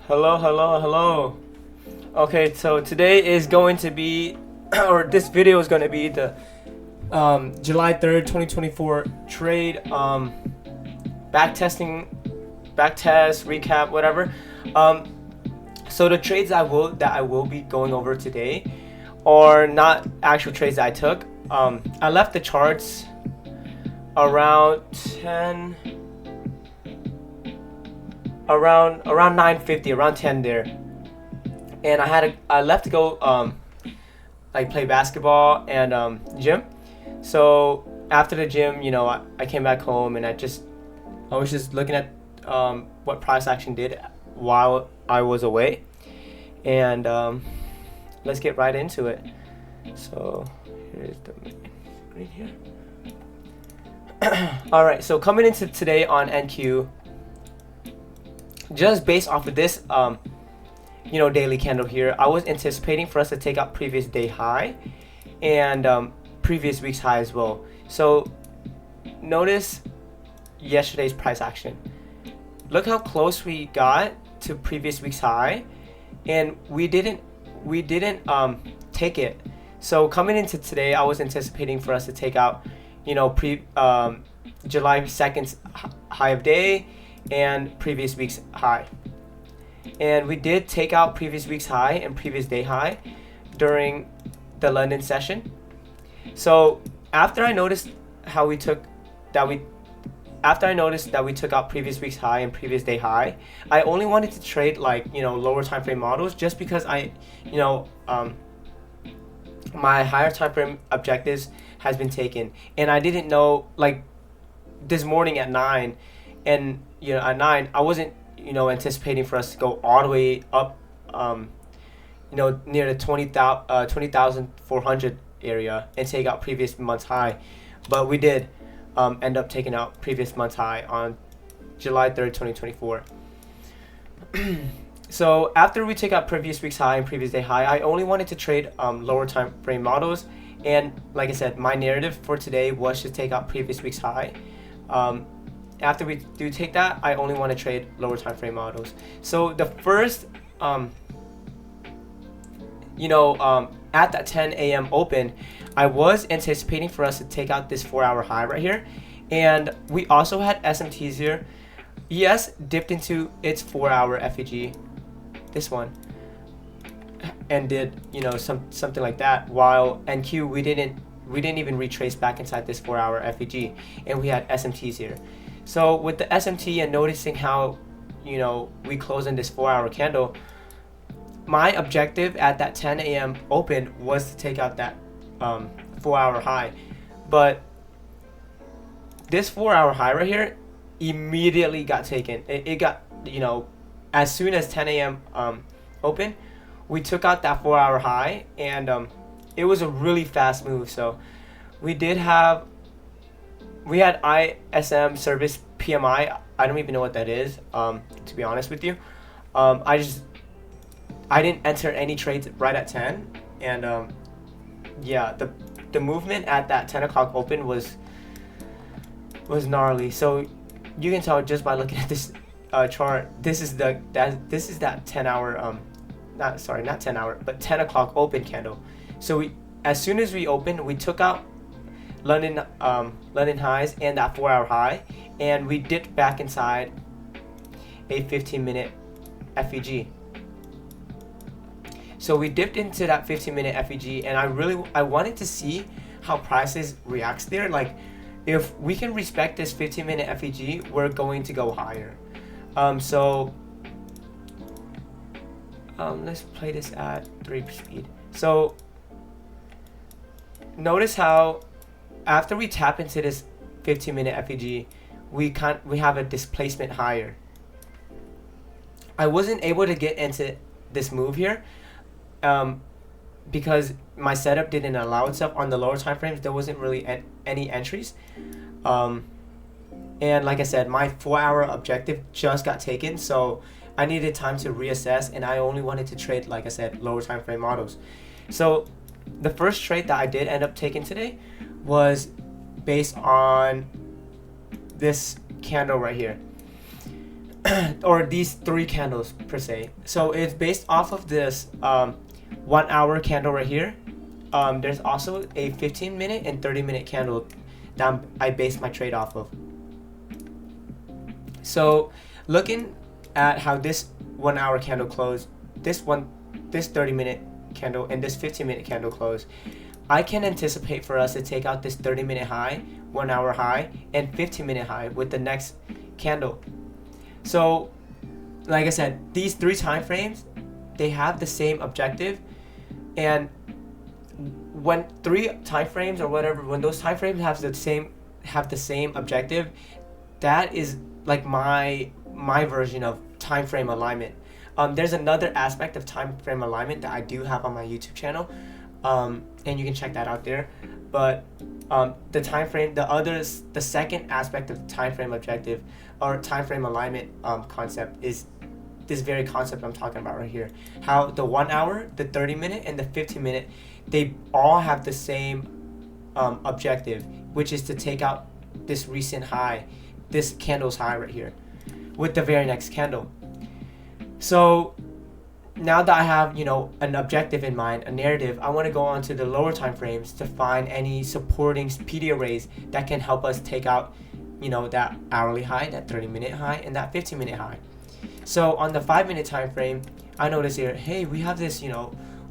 Hello, hello, hello. Okay, so today is going to be, or this video is going to be the July 3rd, 2024 trade backtesting, backtest, recap, whatever. So the trades that I will be going over today are not actual trades that I took. I left the charts around 10. Around 9:50, around 10 there, and I left to go like play basketball and gym. So after the gym, I came back home and I was just looking at what price action did while I was away, and let's get right into it. So here's the screen here. All right, so coming into today on NQ, just based off of this daily candle here, I was anticipating for us to take out previous day high and previous week's high as well. So notice yesterday's price action. Look how close we got to previous week's high, and we didn't take it. So coming into today, I was anticipating for us to take out July 2nd's high of day and previous week's high, and we did take out previous week's high and previous day high during the London session. So after I noticed that we took out previous week's high and previous day high, I only wanted to trade lower time frame models, just because my higher time frame objectives has been taken, and I didn't know, like, this morning at 9, and at 9 I wasn't anticipating for us to go all the way up near the 20,400 area and take out previous month's high, but we did end up taking out previous month's high on July 3rd, 2024. So after we take out previous week's high and previous day high, I only wanted to trade lower time frame models, and like I said, my narrative for today was to take out previous week's high. After we do take that, I only want to trade lower time frame models. So the first at that 10 a.m. open, I was anticipating for us to take out this 4-hour high right here, and we also had SMTs here. ES dipped into its 4-hour FEG, this one, and did something like that, while NQ we didn't even retrace back inside this 4-hour FEG, and we had SMTs here. So with the SMT and noticing how we close in this 4-hour candle, my objective at that 10 a.m. open was to take out that 4-hour high, but this 4-hour high right here immediately got taken. It got, as soon as 10 a.m. Open, we took out that 4-hour high, and it was a really fast move. So we had ISM service PMI. I don't even know what that is, to be honest with you. I didn't enter any trades right at 10, and yeah, the movement at that 10 o'clock open was gnarly. So you can tell just by looking at this chart. This is that 10-hour not 10 hour, but 10 o'clock open candle. So as soon as we opened, we took out London highs and that 4-hour high, and we dipped back inside a 15-minute FEG. So we dipped into that 15-minute FEG, and I wanted to see how prices reacts there. Like, if we can respect this 15-minute FEG, we're going to go higher. Let's play this at 3 speed. So notice how after we tap into this 15-minute FEG, we have a displacement higher. I wasn't able to get into this move here because my setup didn't allow itself. On the lower time frames, there wasn't really any entries, and like I said, my 4-hour objective just got taken, so I needed time to reassess, and I only wanted to trade, like I said, lower time frame models. So the first trade that I did end up taking today was based on this candle right here. or these 3 candles per se. So it's based off of this 1 hour candle right here. There's also a 15-minute and 30-minute candle that I based my trade off of. So looking at how this 1 hour candle closed, this 30-minute candle and this 15-minute candle closed, I can anticipate for us to take out this 30-minute high, 1 hour high, and 15-minute high with the next candle. So like I said, these 3 time frames, they have the same objective, and when 3 time frames or whatever, when those time frames have the same objective, that is like my version of time frame alignment. There's another aspect of time frame alignment that I do have on my YouTube channel, and you can check that out there. But the time frame, the second aspect of time frame objective or time frame alignment concept is this very concept I'm talking about right here. How the 1 hour, the 30-minute, and the 15-minute, they all have the same objective, which is to take out this recent high, this candle's high right here, with the very next candle. So now that I have, an objective in mind, a narrative, I want to go on to the lower time frames to find any supporting PD arrays that can help us take out, that hourly high, that 30-minute high, and that 15-minute high. So on the 5-minute time frame, I notice here, hey, we have this,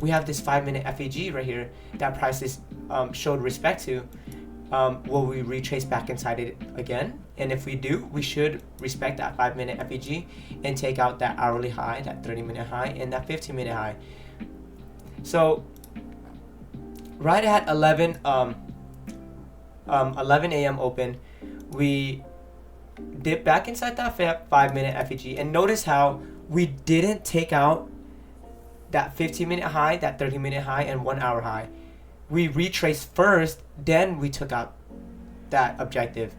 we have this 5-minute FEG right here that prices showed respect to. Will we retrace back inside it again? And if we do, we should respect that 5-minute FEG and take out that hourly high, that 30-minute high, and that 15-minute high. So right at 11 a.m. open, we dip back inside that 5-minute FEG, and notice how we didn't take out that 15-minute high, that 30-minute high, and 1 hour high. We retraced first, then we took out that objective.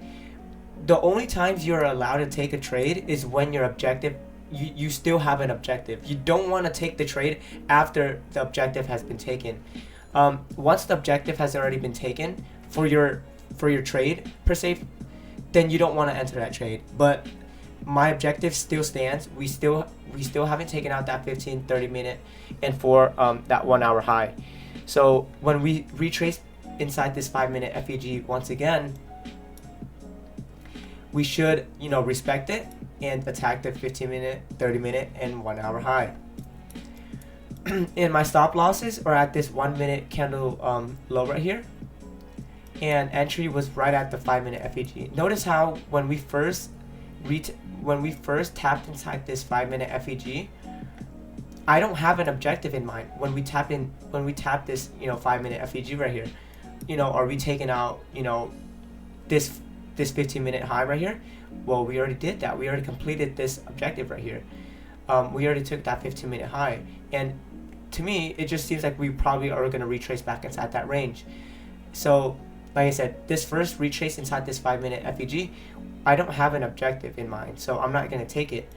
The only times you're allowed to take a trade is when your objective, you still have an objective. You don't want to take the trade after the objective has been taken. Once the objective has already been taken for your trade per se, then you don't want to enter that trade. But my objective still stands. We still haven't taken out that 15, 30-minute, and for that 1 hour high. So when we retrace inside this 5-minute FEG once again, we should, respect it and attack the 15-minute, 30-minute, and 1 hour high. And my stop losses are at this 1-minute candle low right here, and entry was right at the 5-minute FEG. Notice how when we first tapped inside this 5-minute FEG, I don't have an objective in mind. When we tap this, 5-minute FEG right here, are we taking out, this 15-minute high right here? Well, we already did that. We already completed this objective right here. We already took that 15-minute high, and to me, it just seems like we probably are going to retrace back inside that range. So, like I said, this first retrace inside this 5-minute FEG, I don't have an objective in mind, so I'm not going to take it.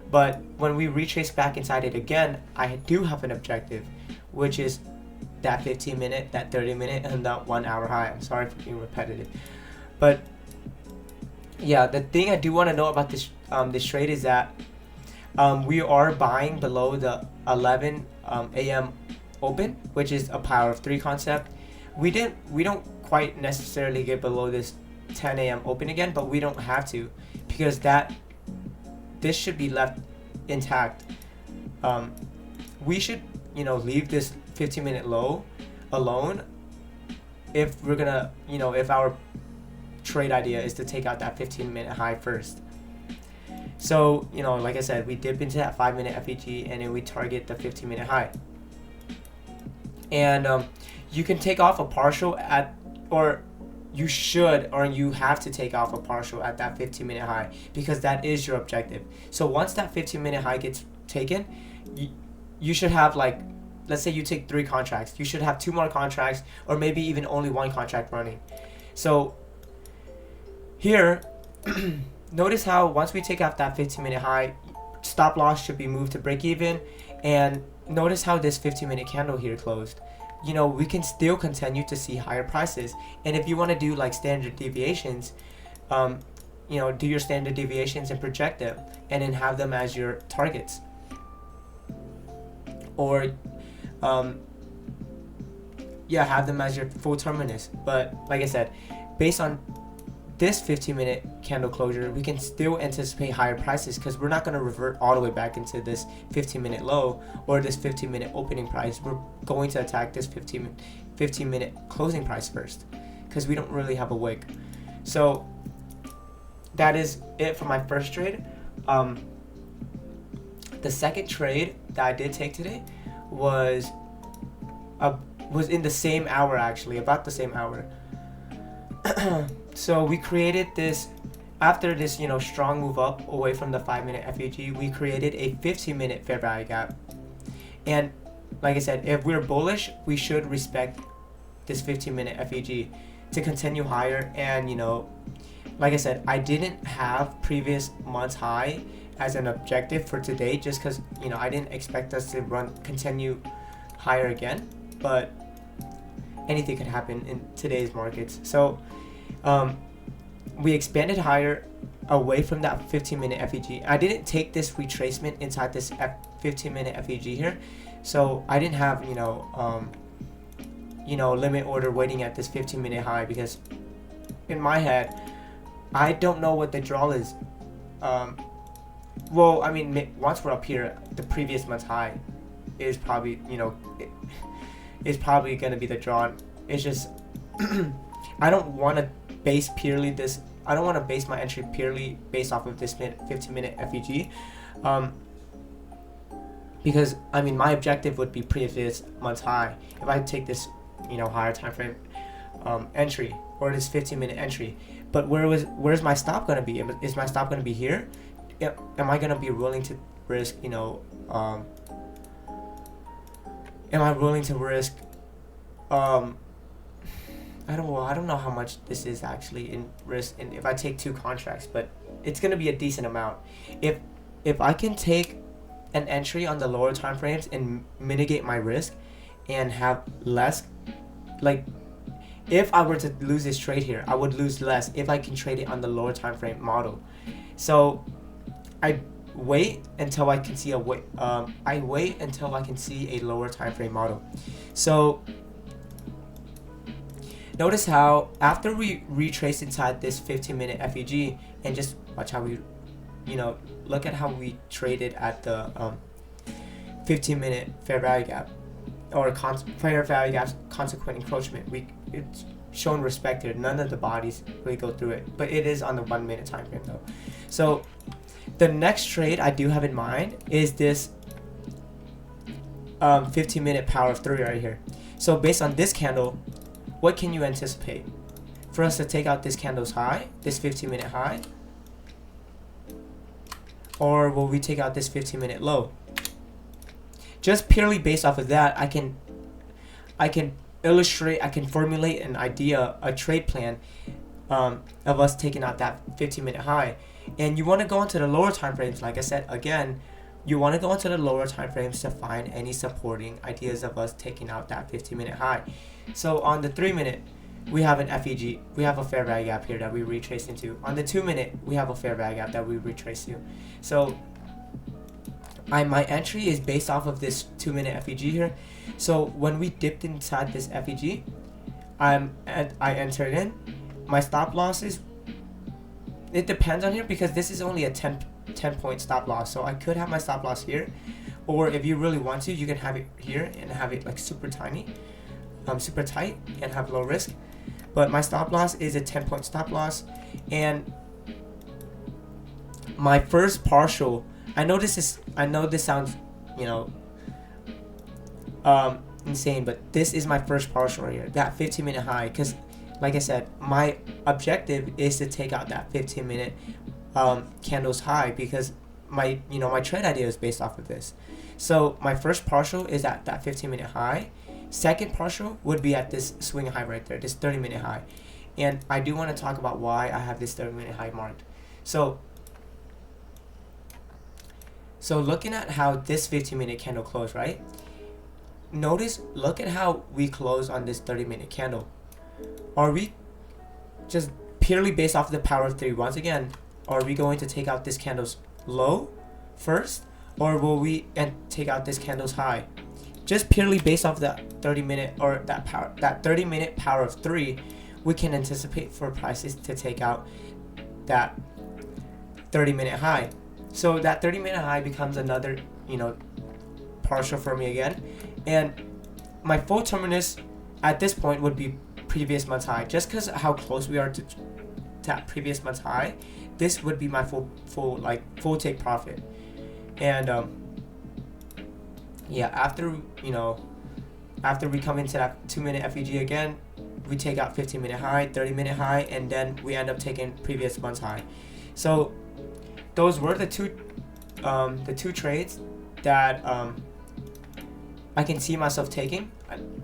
But when we retrace back inside it again, I do have an objective, which is that 15-minute, that 30-minute, and that 1 hour high. I'm sorry for being repetitive, but yeah, the thing I do want to know about this trade is that we are buying below the 11 a.m. open, which is a power of 3 concept. We don't quite necessarily get below this 10 a.m. open again, but we don't have to, because this should be left intact. We should, leave this 15-minute low alone if we're gonna, if our trade idea is to take out that 15-minute high first. So, like I said, we dip into that 5-minute FEG and then we target the 15-minute high. And you can take off a partial at, or you should, or you have to take off a partial at that 15-minute high, because that is your objective. So once that 15-minute high gets taken, you should have, like, let's say you take 3 contracts, you should have 2 more contracts, or maybe even only 1 contract running. So here, notice how once we take off that 15-minute high, stop loss should be moved to break even, and notice how this 15-minute candle here closed. We can still continue to see higher prices. And if you want to do like standard deviations, do your standard deviations and project them, and then have them as your targets. Or have them as your full terminus. But like I said, based on this 15-minute candle closure, we can still anticipate higher prices, because we're not going to revert all the way back into this 15-minute low or this 15-minute opening price. We're going to attack this 15-minute closing price first, because we don't really have a wick. So that is it for my first trade. The second trade that I did take today was in the same hour, actually, about the same hour. So we created this, after this strong move up away from the 5-minute FEG, we created a 15-minute fair value gap. And like I said, if we're bullish, we should respect this 15-minute FEG to continue higher. And like I said, I didn't have previous month's high as an objective for today, just because I didn't expect us to continue higher again, but anything could happen in today's markets. So we expanded higher away from that 15-minute FEG. I didn't take this retracement inside this 15-minute FEG here, so I didn't have limit order waiting at this 15-minute high, because in my head I don't know what the draw is. Well, I mean, once we're up here, the previous month's high is probably is probably going to be the draw. It's just I don't want to base my entry purely based off of this 15-minute FEG, because I mean, my objective would be previous month's high if I take this higher time frame entry, or this 15-minute entry. But where's my stop going to be? Is my stop going to be here? Am I going to be willing to risk am I willing to risk I don't know how much this is actually in risk, and if I take 2 contracts, but it's going to be a decent amount. If I can take an entry on the lower time frames and mitigate my risk and have less, like, if I were to lose this trade here, I would lose less if I can trade it on the lower time frame model. So I wait until I can see a lower time frame model. So notice how after we retrace inside this 15-minute FEG, and just watch how we, look at how we traded at the 15-minute fair value gap, or fair value gap's consequent encroachment. It's shown respect here. None of the bodies really go through it, but it is on the 1-minute time frame though. So the next trade I do have in mind is this 15-minute power of 3 right here. So based on this candle, what can you anticipate? For us to take out this candle's high, this 15-minute high, or will we take out this 15-minute low? Just purely based off of that, I can illustrate, I can formulate an idea, a trade plan of us taking out that 15-minute high. And you want to go into the lower time frames. Like I said, again, you want to go into the lower time frames to find any supporting ideas of us taking out that 15-minute high. So on the 3-minute, we have an FEG, we have a fair value gap here that we retrace into. On the 2-minute, we have a fair value gap that we retrace to. So my entry is based off of this 2-minute FEG here. So when we dipped inside this FEG, I entered in. My stop losses, it depends on here, because this is only a 10 point stop loss. So I could have my stop loss here, or if you really want to, you can have it here and have it like super tiny, super tight, and have low risk. But my stop loss is a 10 point stop loss. And my first partial, I know this sounds insane, but this is my first partial right here, that 15-minute high, because like I said, my objective is to take out that 15-minute candle's high, because my trade idea is based off of this. So my first partial is at that 15-minute high. Second partial would be at this swing high right there, this 30-minute high. And I do want to talk about why I have this 30-minute high marked. So looking at how this 15-minute candle closed, right? Look at how we close on this 30-minute candle. Are we just purely based off the power of 3. Once again, are we going to take out this candle's low first, or will we take out this candle's high? Just purely based off that 30-minute or that 30-minute power of 3, we can anticipate for prices to take out that 30-minute high. So that 30-minute high becomes another, partial for me again, and my full terminus at this point would be previous month's high. Just because how close we are to that previous month's high, this would be my full take profit. And after we come into that 2-minute FEG again, we take out 15-minute high, 30-minute high, and then we end up taking previous month's high. So those were the two trades that I can see myself taking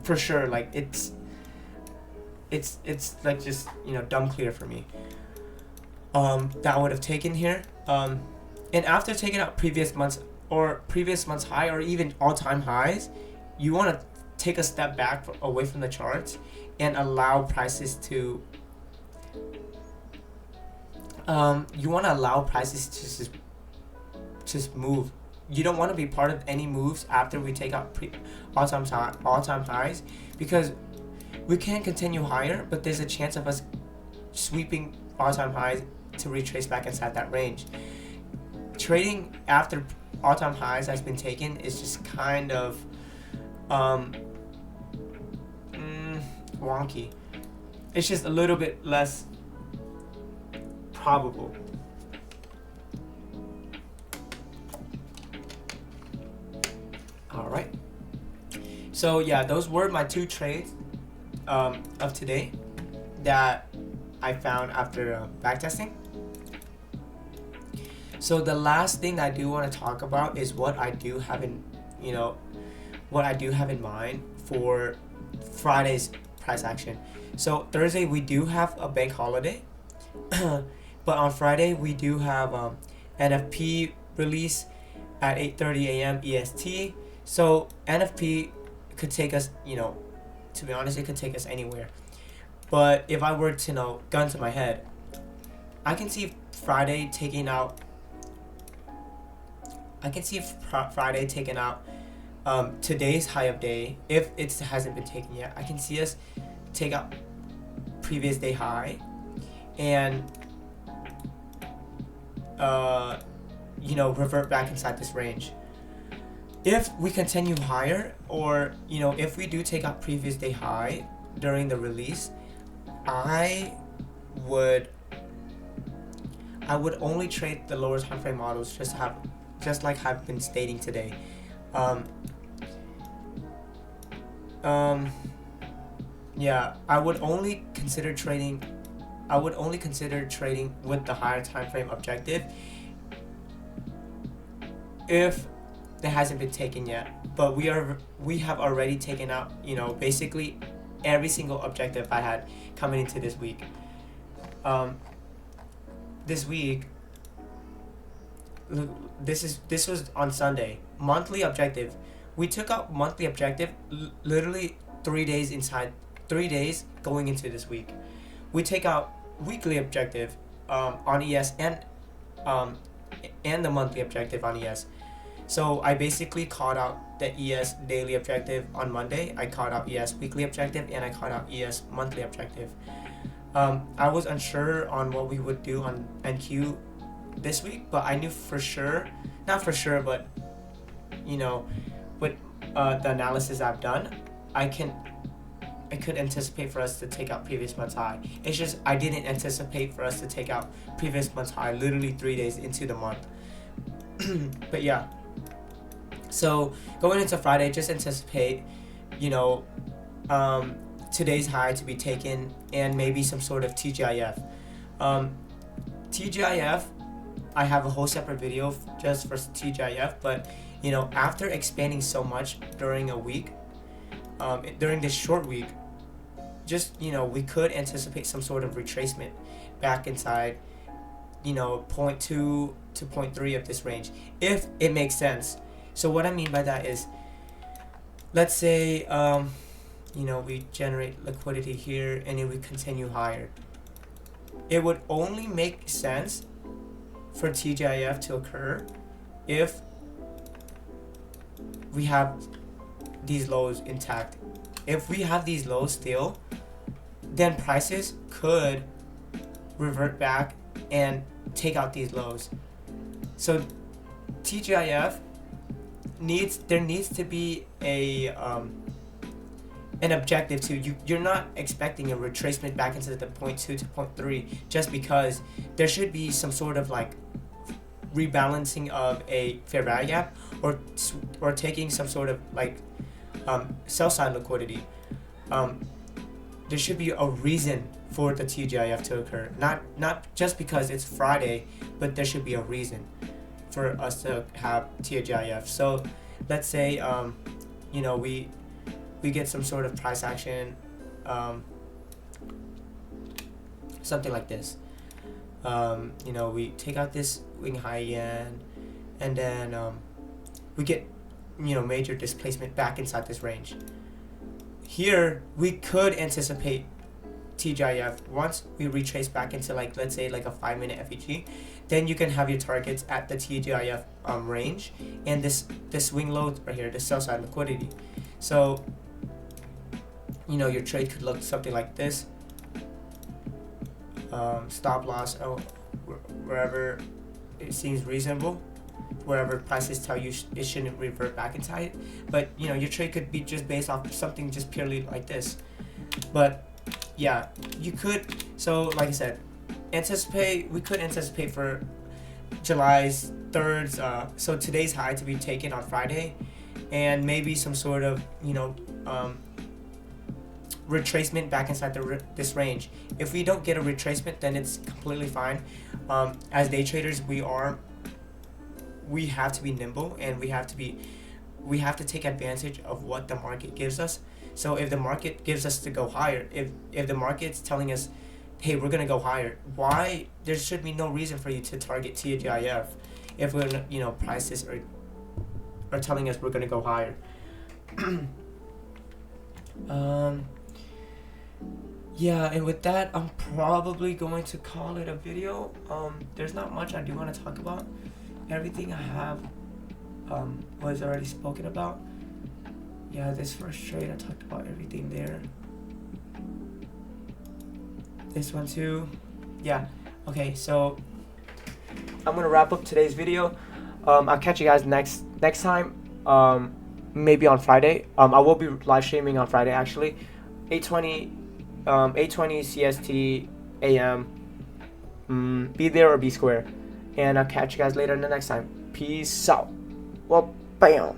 for sure. Like it's like just dumb clear for me. That I would have taken here. And after taking out previous month's high or even all-time highs, you want to take a step back away from the charts and allow prices to just move. You don't want to be part of any moves after we take out all-time highs, because we can continue higher, but there's a chance of us sweeping all-time highs to retrace back inside that range. Trading after all-time highs has been taken is just kind of wonky. It's just a little bit less probable. All right. So yeah, those were my 2 trades of today that I found after backtesting. So the last thing I do want to talk about is what I do have in mind for Friday's price action. So Thursday we do have a bank holiday, but on Friday we do have NFP release at 8:30 a.m. EST. So NFP could take us, to be honest, it could take us anywhere. But if I were to gun to my head, I can see Friday taking out today's high of day. If it hasn't been taken yet, I can see us take out previous day high and revert back inside this range. If we continue higher, or if we do take out previous day high during the release, I would only trade the lower time frame models, just like I've been stating today. I would only consider trading with the higher time frame objective if it hasn't been taken yet. But we have already taken out basically every single objective I had coming into this week. This week, this was on Sunday. Monthly objective, we took out monthly objective literally 3 days going into this week. We take out weekly objective on ES and the monthly objective on ES. So I basically called out the ES daily objective on Monday. I called out ES weekly objective, and I called out ES monthly objective. I was unsure on what we would do on NQ this week, but I knew for sure, not for sure, but with the analysis I've done, I could anticipate for us to take out previous month's high. It's just I didn't anticipate for us to take out previous month's high literally 3 days into the month. But yeah, so going into Friday, just anticipate today's high to be taken, and maybe some sort of TGIF. TGIF, I have a whole separate video just for TGIF, but after expanding so much during a week, during this short week, just we could anticipate some sort of retracement back inside 0.2 to 0.3 of this range, if it makes sense. So what I mean by that is, let's say we generate liquidity here and then we continue higher. it would only make sense for TGIF to occur if we have these lows intact. If we have these lows still, then prices could revert back and take out these lows. So TGIF needs to be an objective to you. You're not expecting a retracement back into the 0.2 to 0.3 just because there should be some sort of like rebalancing of a fair value gap or taking some sort of like sell side liquidity. There should be a reason for the TGIF to occur, not just because it's Friday, but there should be a reason for us to have TGIF. So let's say we get some sort of price action, something like this. We take out this wing high yen, and then we get major displacement back inside this range. Here we could anticipate TGIF once we retrace back into let's say a 5-minute FEG. Then you can have your targets at the TGIF range and this swing low right here, the sell side liquidity. So your trade could look something like this. Stop loss wherever it seems reasonable, wherever prices tell you it shouldn't revert back inside it. But your trade could be just based off something just purely like this. But yeah, you could. So like I said, we could anticipate for July's 3rd. So today's high to be taken on Friday, and maybe some sort of retracement back inside this range. If we don't get a retracement, then it's completely fine. As day traders, we have to be nimble, and we have to take advantage of what the market gives us. So if the market gives us to go higher, if the market's telling us, hey, we're gonna go higher, why there should be no reason for you to target TGIF if we're prices are telling us we're gonna go higher. Yeah, and with that, I'm probably going to call it a video. There's not much I do want to talk about. Everything I have was already spoken about. Yeah, this first trade, I talked about everything there. This one too. Yeah, okay, so I'm going to wrap up today's video. I'll catch you guys next time, maybe on Friday. I will be live streaming on Friday, actually. 8:20 CST AM. Be there or be square. And I'll catch you guys later in the next time. Peace out. Well, bam.